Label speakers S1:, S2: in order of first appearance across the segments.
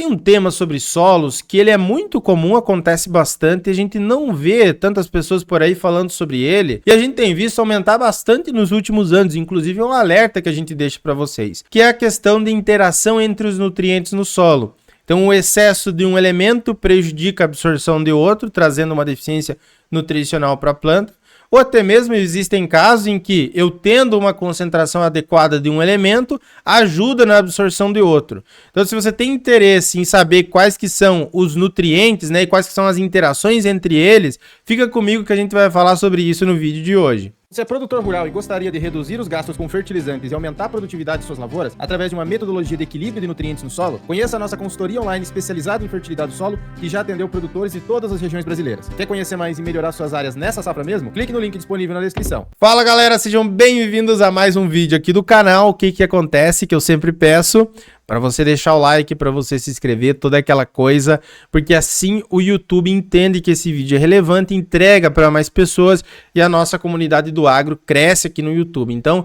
S1: tem um tema sobre solos que ele é muito comum, acontece bastante, e a gente não vê tantas pessoas por aí falando sobre ele, e a gente tem visto aumentar bastante nos últimos anos, inclusive é um alerta que a gente deixa para vocês, que é a questão de interação entre os nutrientes no solo. Então, o excesso de um elemento prejudica a absorção de outro, trazendo uma deficiência nutricional para a planta. Ou até mesmo existem casos em que eu tendo uma concentração adequada de um elemento, ajuda na absorção de outro. Então, se você tem interesse em saber quais que são os nutrientes, né, e quais que são as interações entre eles, fica comigo que a gente vai falar sobre isso no vídeo de hoje.
S2: Você é produtor rural e gostaria de reduzir os gastos com fertilizantes e aumentar a produtividade de suas lavouras através de uma metodologia de equilíbrio de nutrientes no solo? Conheça a nossa consultoria online especializada em fertilidade do solo, que já atendeu produtores de todas as regiões brasileiras. Quer conhecer mais e melhorar suas áreas nessa safra mesmo? Clique no link disponível na descrição.
S1: Fala galera, sejam bem-vindos a mais um vídeo aqui do canal. O que acontece, que eu sempre peço para você deixar o like, para você se inscrever, toda aquela coisa, porque assim o YouTube entende que esse vídeo é relevante, entrega para mais pessoas e a nossa comunidade do agro cresce aqui no YouTube. Então,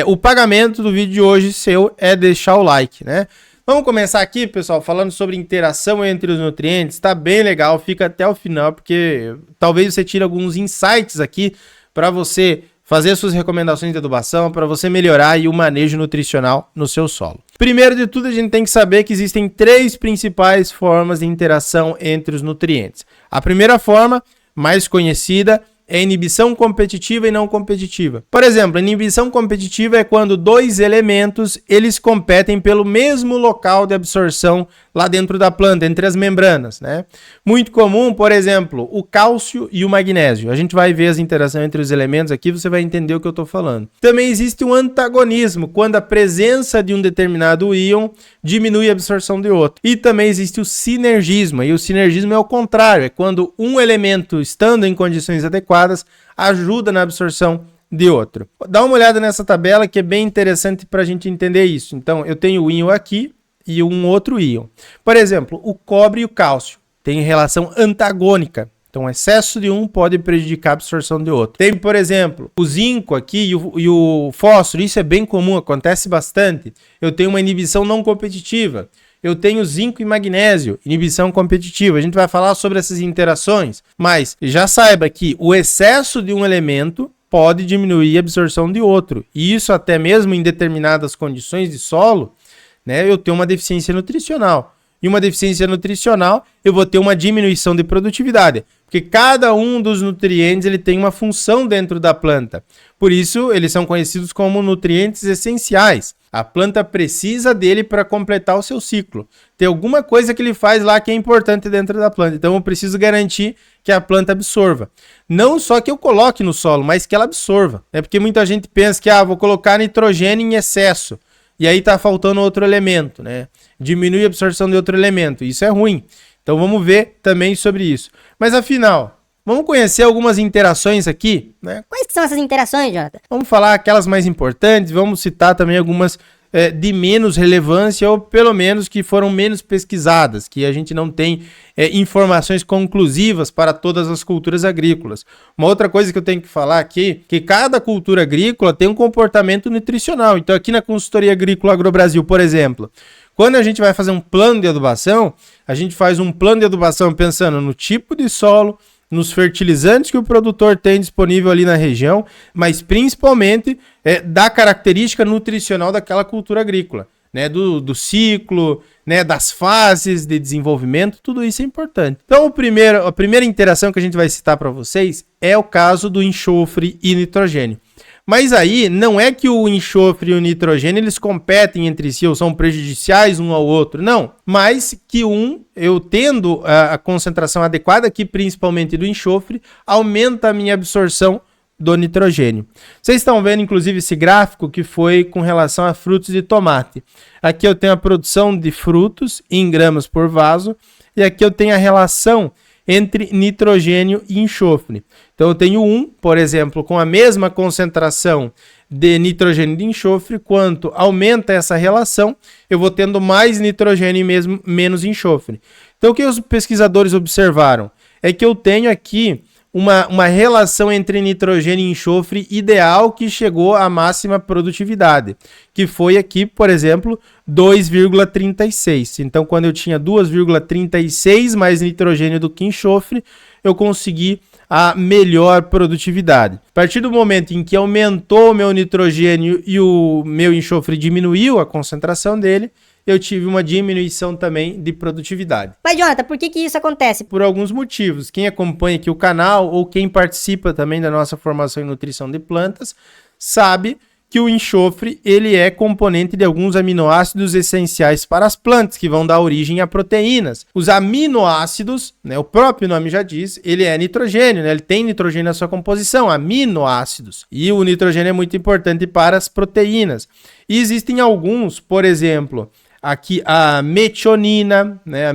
S1: o pagamento do vídeo de hoje seu é deixar o like, né? Vamos começar aqui, pessoal, falando sobre interação entre os nutrientes. Tá bem legal, fica até o final, porque talvez você tire alguns insights aqui para você fazer suas recomendações de adubação, para você melhorar aí o manejo nutricional no seu solo. Primeiro de tudo, a gente tem que saber que existem três principais formas de interação entre os nutrientes. A primeira forma, mais conhecida, é inibição competitiva e não competitiva. Por exemplo, a inibição competitiva é quando dois elementos eles competem pelo mesmo local de absorção lá dentro da planta, entre as membranas, né? Muito comum, por exemplo, o cálcio e o magnésio. A gente vai ver as interações entre os elementos aqui, você vai entender o que eu estou falando. Também existe um antagonismo, quando a presença de um determinado íon diminui a absorção de outro. E também existe o sinergismo, e o sinergismo é o contrário, é quando um elemento, estando em condições adequadas, ajuda na absorção de outro. Dá uma olhada nessa tabela que é bem interessante para a gente entender isso. Então, eu tenho o íon aqui e um outro íon. Por exemplo, o cobre e o cálcio têm relação antagônica. Então, o excesso de um pode prejudicar a absorção de outro. Tem, por exemplo, o zinco aqui e o fósforo. Isso é bem comum, acontece bastante. Eu tenho uma inibição não competitiva. Eu tenho zinco e magnésio, inibição competitiva. A gente vai falar sobre essas interações, mas já saiba que o excesso de um elemento pode diminuir a absorção de outro. E isso até mesmo em determinadas condições de solo, né, eu tenho uma deficiência nutricional. E uma deficiência nutricional, eu vou ter uma diminuição de produtividade. Porque cada um dos nutrientes ele tem uma função dentro da planta. Por isso, eles são conhecidos como nutrientes essenciais. A planta precisa dele para completar o seu ciclo. Tem alguma coisa que ele faz lá que é importante dentro da planta. Então, eu preciso garantir que a planta absorva. Não só que eu coloque no solo, mas que ela absorva. É porque muita gente pensa que vou colocar nitrogênio em excesso. E aí está faltando outro elemento, né? Diminui a absorção de outro elemento. Isso é ruim. Então vamos ver também sobre isso. Mas afinal, vamos conhecer algumas interações aqui, né?
S3: Quais que são essas interações, Jonathan?
S1: Vamos falar aquelas mais importantes, vamos citar também algumas de menos relevância ou pelo menos que foram menos pesquisadas, que a gente não tem informações conclusivas para todas as culturas agrícolas. Uma outra coisa que eu tenho que falar aqui, que cada cultura agrícola tem um comportamento nutricional. Então aqui na Consultoria Agrícola AgroBrasil, por exemplo, quando a gente vai fazer um plano de adubação, a gente faz um plano de adubação pensando no tipo de solo, nos fertilizantes que o produtor tem disponível ali na região, mas principalmente da característica nutricional daquela cultura agrícola, né? Do ciclo, né? Das fases de desenvolvimento, tudo isso é importante. Então, a primeira interação que a gente vai citar para vocês é o caso do enxofre e nitrogênio. Mas aí não é que o enxofre e o nitrogênio eles competem entre si ou são prejudiciais um ao outro, não. Mas que eu tendo a concentração adequada aqui, principalmente do enxofre, aumenta a minha absorção do nitrogênio. Vocês estão vendo inclusive esse gráfico que foi com relação a frutos de tomate. Aqui eu tenho a produção de frutos em gramas por vaso e aqui eu tenho a relação entre nitrogênio e enxofre. Então eu tenho por exemplo, com a mesma concentração de nitrogênio e de enxofre, quanto aumenta essa relação, eu vou tendo mais nitrogênio e menos enxofre. Então o que os pesquisadores observaram? É que eu tenho aqui uma relação entre nitrogênio e enxofre ideal que chegou à máxima produtividade, que foi aqui, por exemplo, 2,36. Então, quando eu tinha 2,36 mais nitrogênio do que enxofre, eu consegui a melhor produtividade. A partir do momento em que aumentou o meu nitrogênio e o meu enxofre diminuiu a concentração dele, eu tive uma diminuição também de produtividade.
S3: Mas, Jonathan, por que isso acontece?
S1: Por alguns motivos. Quem acompanha aqui o canal ou quem participa também da nossa formação em nutrição de plantas sabe que o enxofre ele é componente de alguns aminoácidos essenciais para as plantas, que vão dar origem a proteínas. Os aminoácidos, né, o próprio nome já diz, ele é nitrogênio, né, ele tem nitrogênio na sua composição, aminoácidos. E o nitrogênio é muito importante para as proteínas. E existem alguns, por exemplo, aqui a metionina, né,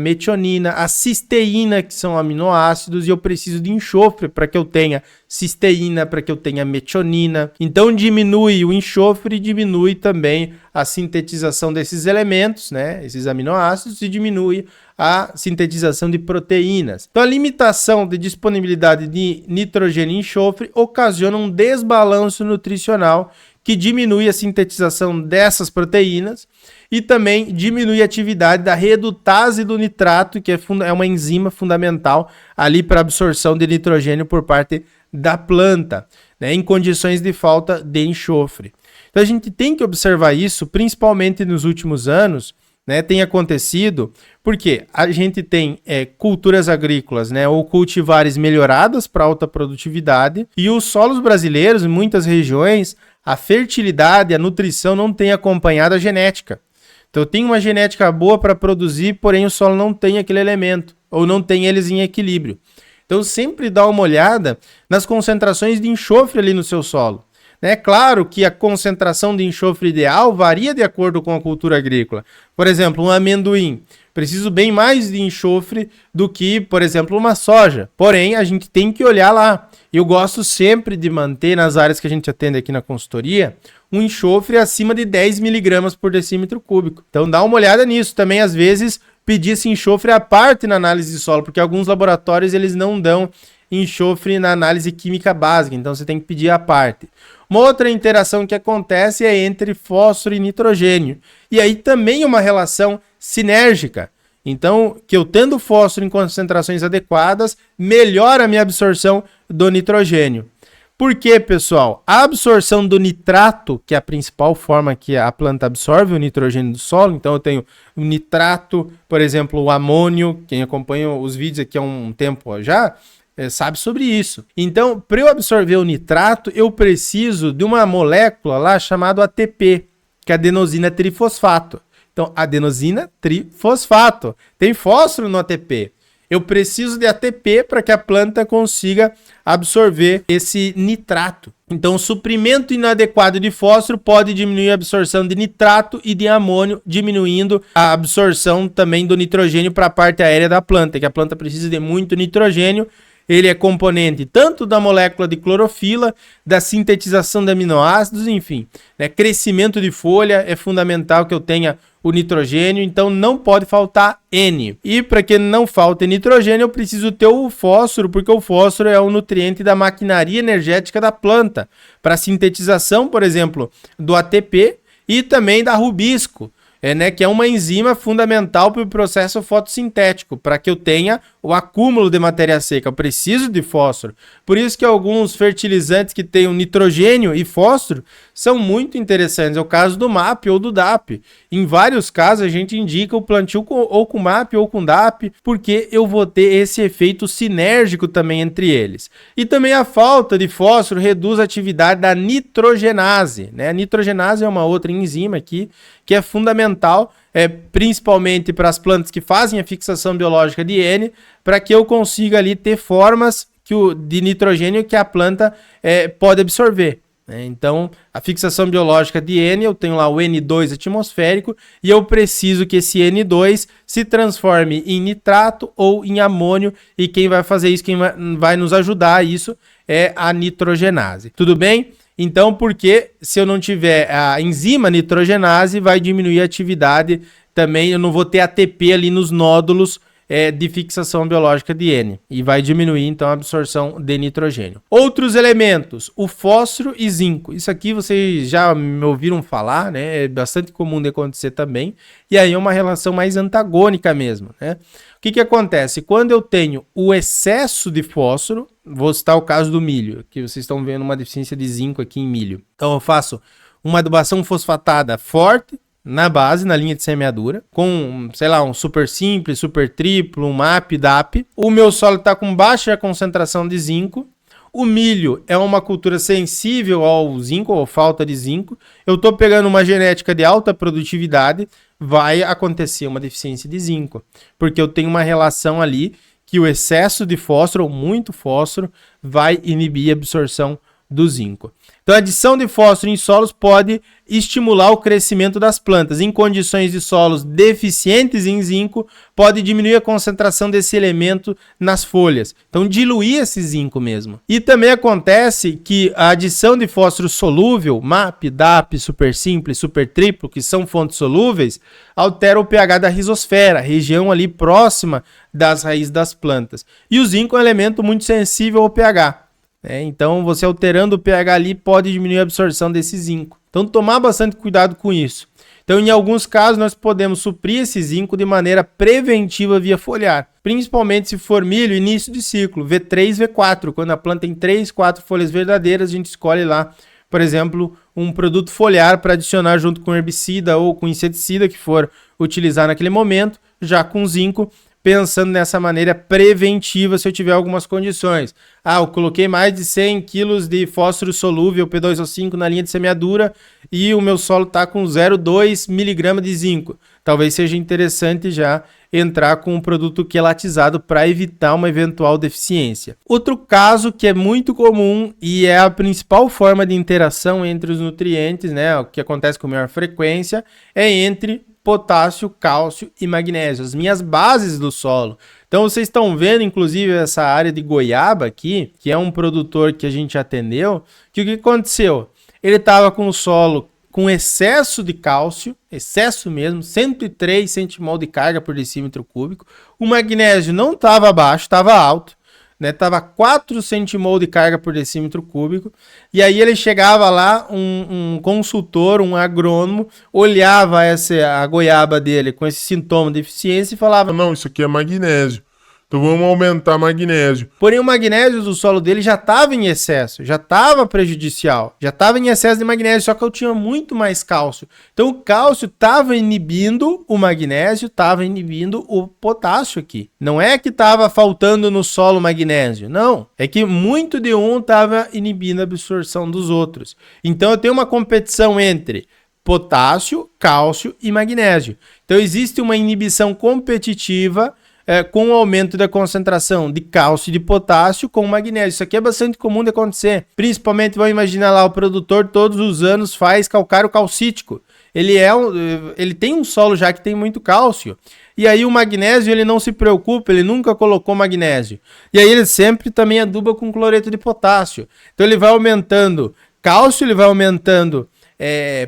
S1: a cisteína, que são aminoácidos, e eu preciso de enxofre para que eu tenha cisteína, para que eu tenha metionina. Então diminui o enxofre e diminui também a sintetização desses elementos, né, esses aminoácidos, e diminui a sintetização de proteínas. Então a limitação de disponibilidade de nitrogênio e enxofre ocasiona um desbalanço nutricional que diminui a sintetização dessas proteínas e também diminui a atividade da redutase do nitrato, que é uma enzima fundamental ali para a absorção de nitrogênio por parte da planta, né, em condições de falta de enxofre. Então a gente tem que observar isso, principalmente nos últimos anos, né, tem acontecido, porque a gente tem culturas agrícolas, né, ou cultivares melhoradas para alta produtividade, e os solos brasileiros, em muitas regiões, a fertilidade, a nutrição não tem acompanhado a genética. Então eu tenho uma genética boa para produzir, porém o solo não tem aquele elemento, ou não tem eles em equilíbrio. Então sempre dá uma olhada nas concentrações de enxofre ali no seu solo. É claro que a concentração de enxofre ideal varia de acordo com a cultura agrícola. Por exemplo, um amendoim. Preciso bem mais de enxofre do que, por exemplo, uma soja. Porém, a gente tem que olhar lá. Eu gosto sempre de manter, nas áreas que a gente atende aqui na consultoria, um enxofre acima de 10 miligramas por decímetro cúbico. Então dá uma olhada nisso. Também, às vezes, pedir esse enxofre à parte na análise de solo, porque alguns laboratórios eles não dão enxofre na análise química básica, então você tem que pedir à parte. Uma outra interação que acontece é entre fósforo e nitrogênio. E aí também uma relação sinérgica. Então, que eu tendo fósforo em concentrações adequadas, melhora a minha absorção do nitrogênio. Por quê, pessoal? A absorção do nitrato, que é a principal forma que a planta absorve o nitrogênio do solo, então eu tenho o nitrato, por exemplo, o amônio, quem acompanha os vídeos aqui há um tempo já, sabe sobre isso. Então, para eu absorver o nitrato, eu preciso de uma molécula lá chamada ATP, que é adenosina trifosfato. Então, adenosina trifosfato. Tem fósforo no ATP. Eu preciso de ATP para que a planta consiga absorver esse nitrato. Então, o suprimento inadequado de fósforo pode diminuir a absorção de nitrato e de amônio, diminuindo a absorção também do nitrogênio para a parte aérea da planta, que a planta precisa de muito nitrogênio. Ele é componente tanto da molécula de clorofila, da sintetização de aminoácidos, enfim. Né? Crescimento de folha é fundamental que eu tenha o nitrogênio, então não pode faltar N. E para que não falte nitrogênio, eu preciso ter o fósforo, porque o fósforo é o nutriente da maquinaria energética da planta, para a sintetização, por exemplo, do ATP e também da rubisco. Que é uma enzima fundamental para o processo fotossintético, para que eu tenha o acúmulo de matéria seca. Eu preciso de fósforo. Por isso que alguns fertilizantes que têm nitrogênio e fósforo são muito interessantes. É o caso do MAP ou do DAP. Em vários casos a gente indica o plantio ou com MAP ou com DAP, porque eu vou ter esse efeito sinérgico também entre eles. E também a falta de fósforo reduz a atividade da nitrogenase. Né? A nitrogenase é uma outra enzima aqui que é fundamental, principalmente para as plantas que fazem a fixação biológica de N, para que eu consiga ali ter formas de nitrogênio que a planta pode absorver. Né? Então, a fixação biológica de N, eu tenho lá o N2 atmosférico e eu preciso que esse N2 se transforme em nitrato ou em amônio, e quem vai fazer isso, quem vai nos ajudar a isso é a nitrogenase. Tudo bem? Então, porque se eu não tiver a enzima nitrogenase, vai diminuir a atividade também, eu não vou ter ATP ali nos nódulos de fixação biológica de N e vai diminuir então a absorção de nitrogênio. Outros elementos, o fósforo e zinco. Isso aqui vocês já me ouviram falar, né? É bastante comum de acontecer também. E aí é uma relação mais antagônica mesmo, né? O que acontece? Quando eu tenho o excesso de fósforo, vou citar o caso do milho, que vocês estão vendo uma deficiência de zinco aqui em milho. Então eu faço uma adubação fosfatada forte na base, na linha de semeadura, com, sei lá, um super simples, super triplo, um MAP, DAP. O meu solo está com baixa concentração de zinco. O milho é uma cultura sensível ao zinco, ou falta de zinco. Eu estou pegando uma genética de alta produtividade, vai acontecer uma deficiência de zinco, porque eu tenho uma relação ali que o excesso de fósforo, ou muito fósforo, vai inibir a absorção do zinco. Então, a adição de fósforo em solos pode estimular o crescimento das plantas. Em condições de solos deficientes em zinco, pode diminuir a concentração desse elemento nas folhas. Então, diluir esse zinco mesmo. E também acontece que a adição de fósforo solúvel, MAP, DAP, super simples, super triplo, que são fontes solúveis, altera o pH da rizosfera, região ali próxima das raízes das plantas. E o zinco é um elemento muito sensível ao pH. Então, você alterando o pH ali pode diminuir a absorção desse zinco. Então, tomar bastante cuidado com isso. Então, em alguns casos, nós podemos suprir esse zinco de maneira preventiva via foliar. Principalmente se for milho, início de ciclo, V3, V4. Quando a planta tem 3, 4 folhas verdadeiras, a gente escolhe lá, por exemplo, um produto foliar para adicionar junto com herbicida ou com inseticida que for utilizar naquele momento, já com zinco, pensando nessa maneira preventiva se eu tiver algumas condições. Eu coloquei mais de 100 kg de fósforo solúvel P2O5 na linha de semeadura e o meu solo está com 0,2 mg de zinco. Talvez seja interessante já entrar com um produto quelatizado para evitar uma eventual deficiência. Outro caso que é muito comum e é a principal forma de interação entre os nutrientes, né, o que acontece com maior frequência, é entre potássio, cálcio e magnésio, as minhas bases do solo. Então vocês estão vendo, inclusive, essa área de goiaba aqui, que é um produtor que a gente atendeu, que o que aconteceu? Ele estava com o solo com excesso de cálcio, excesso mesmo, 103 centimol de carga por decímetro cúbico. O magnésio não estava baixo, estava alto, né? Tava 4 centimol de carga por decímetro cúbico, e aí ele chegava lá, um consultor, um agrônomo, olhava a goiaba dele com esse sintoma de deficiência e falava:
S4: não, isso aqui é magnésio, então vamos aumentar magnésio.
S1: Porém, o magnésio do solo dele já estava em excesso, já estava prejudicial, já estava em excesso de magnésio, só que eu tinha muito mais cálcio. Então o cálcio estava inibindo o magnésio, estava inibindo o potássio aqui. Não é que estava faltando no solo magnésio, não. É que muito de um estava inibindo a absorção dos outros. Então eu tenho uma competição entre potássio, cálcio e magnésio. Então existe uma inibição competitiva com o aumento da concentração de cálcio e de potássio com magnésio. Isso aqui é bastante comum de acontecer. Principalmente, vamos imaginar lá, o produtor todos os anos faz calcário calcítico. Ele tem um solo já que tem muito cálcio. E aí o magnésio, ele não se preocupa, ele nunca colocou magnésio. E aí ele sempre também aduba com cloreto de potássio. Então ele vai aumentando cálcio, ele vai aumentando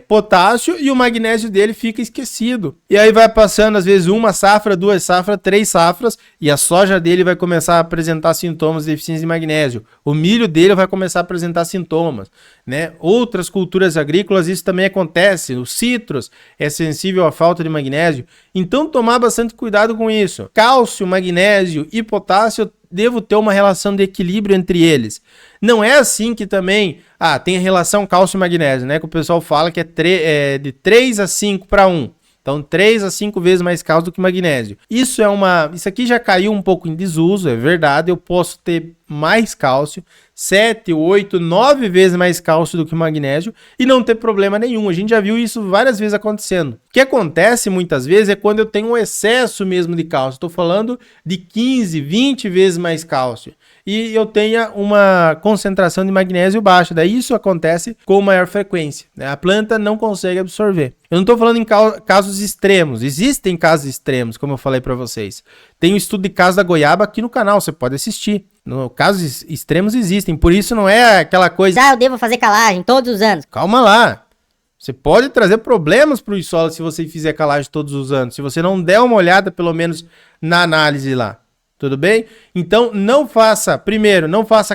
S1: potássio, e o magnésio dele fica esquecido. E aí vai passando, às vezes, 1 safra, 2 safras, 3 safras, e a soja dele vai começar a apresentar sintomas de deficiência de magnésio. O milho dele vai começar a apresentar sintomas, né? Outras culturas agrícolas, isso também acontece. O citros é sensível à falta de magnésio. Então, tomar bastante cuidado com isso. Cálcio, magnésio e potássio, devo ter uma relação de equilíbrio entre eles. Não é assim que também tem a relação cálcio e magnésio, né? Que o pessoal fala que é de 3 a 5 para 1. Então, 3 a 5 vezes mais cálcio do que magnésio. Isso aqui já caiu um pouco em desuso, é verdade. Eu posso ter mais cálcio, 7, 8, 9 vezes mais cálcio do que magnésio e não ter problema nenhum. A gente já viu isso várias vezes acontecendo. O que acontece muitas vezes é quando eu tenho um excesso mesmo de cálcio. Estou falando de 15, 20 vezes mais cálcio. E eu tenha uma concentração de magnésio baixa. Daí isso acontece com maior frequência, né? A planta não consegue absorver. Eu não estou falando em casos extremos. Existem casos extremos, como eu falei para vocês. Tem um estudo de caso da goiaba aqui no canal, você pode assistir. No casos extremos existem, por isso não é aquela coisa...
S3: eu devo fazer calagem todos os anos.
S1: Calma lá. Você pode trazer problemas para os solos se você fizer calagem todos os anos, se você não der uma olhada pelo menos na análise lá. Tudo bem? Então não faça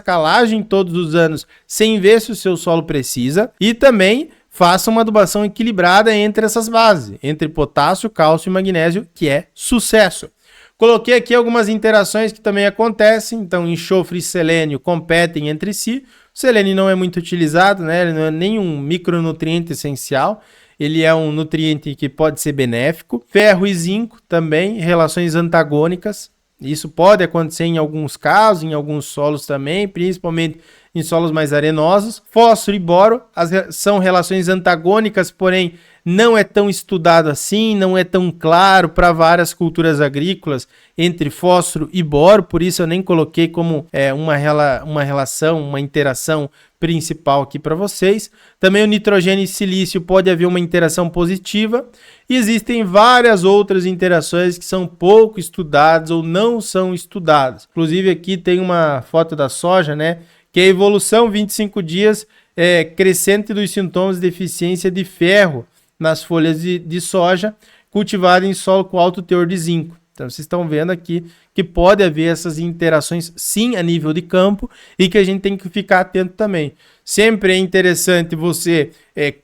S1: calagem todos os anos sem ver se o seu solo precisa e também faça uma adubação equilibrada entre essas bases, entre potássio, cálcio e magnésio, que é sucesso. Coloquei aqui algumas interações que também acontecem, então enxofre e selênio competem entre si. O selênio não é muito utilizado, né? Ele não é nenhum micronutriente essencial, ele é um nutriente que pode ser benéfico. Ferro e zinco também, relações antagônicas. Isso pode acontecer em alguns casos, em alguns solos também, principalmente em solos mais arenosos. Fósforo e boro são relações antagônicas, porém não é tão estudado assim, não é tão claro para várias culturas agrícolas entre fósforo e boro, por isso eu nem coloquei como uma relação, uma interação principal aqui para vocês. Também o nitrogênio e silício pode haver uma interação positiva. E existem várias outras interações que são pouco estudadas ou não são estudadas. Inclusive aqui tem uma foto da soja, né? Que é a evolução 25 dias crescente dos sintomas de deficiência de ferro nas folhas de soja cultivada em solo com alto teor de zinco. Então vocês estão vendo aqui que pode haver essas interações sim a nível de campo e que a gente tem que ficar atento também. Sempre é interessante você,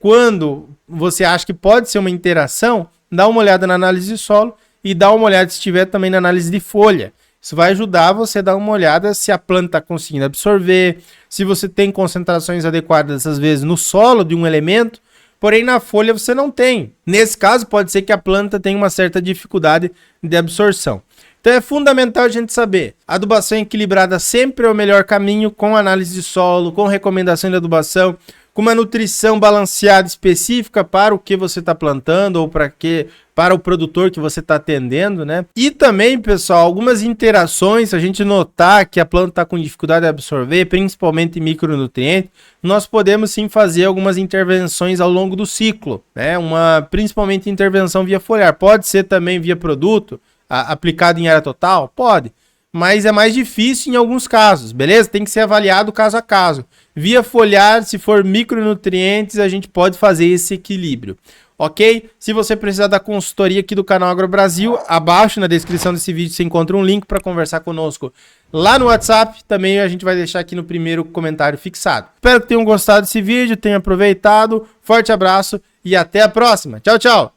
S1: quando você acha que pode ser uma interação, dá uma olhada na análise de solo e dá uma olhada se tiver também na análise de folha. Isso vai ajudar você a dar uma olhada se a planta está conseguindo absorver, se você tem concentrações adequadas às vezes no solo de um elemento, porém na folha você não tem. Nesse caso pode ser que a planta tenha uma certa dificuldade de absorção. Então é fundamental a gente saber, a adubação equilibrada sempre é o melhor caminho, com análise de solo, com recomendação de adubação, com uma nutrição balanceada específica para o que você está plantando ou para o produtor que você está atendendo, né? E também, pessoal, algumas interações, se a gente notar que a planta está com dificuldade de absorver, principalmente micronutrientes, nós podemos sim fazer algumas intervenções ao longo do ciclo, né? Principalmente intervenção via foliar, pode ser também via produto, aplicado em área total? Pode, mas é mais difícil em alguns casos, beleza? Tem que ser avaliado caso a caso. Via foliar, se for micronutrientes, a gente pode fazer esse equilíbrio, ok? Se você precisar da consultoria aqui do canal Agro Brasil, abaixo na descrição desse vídeo você encontra um link para conversar conosco lá no WhatsApp. Também a gente vai deixar aqui no primeiro comentário fixado. Espero que tenham gostado desse vídeo, tenham aproveitado. Forte abraço e até a próxima. Tchau, tchau!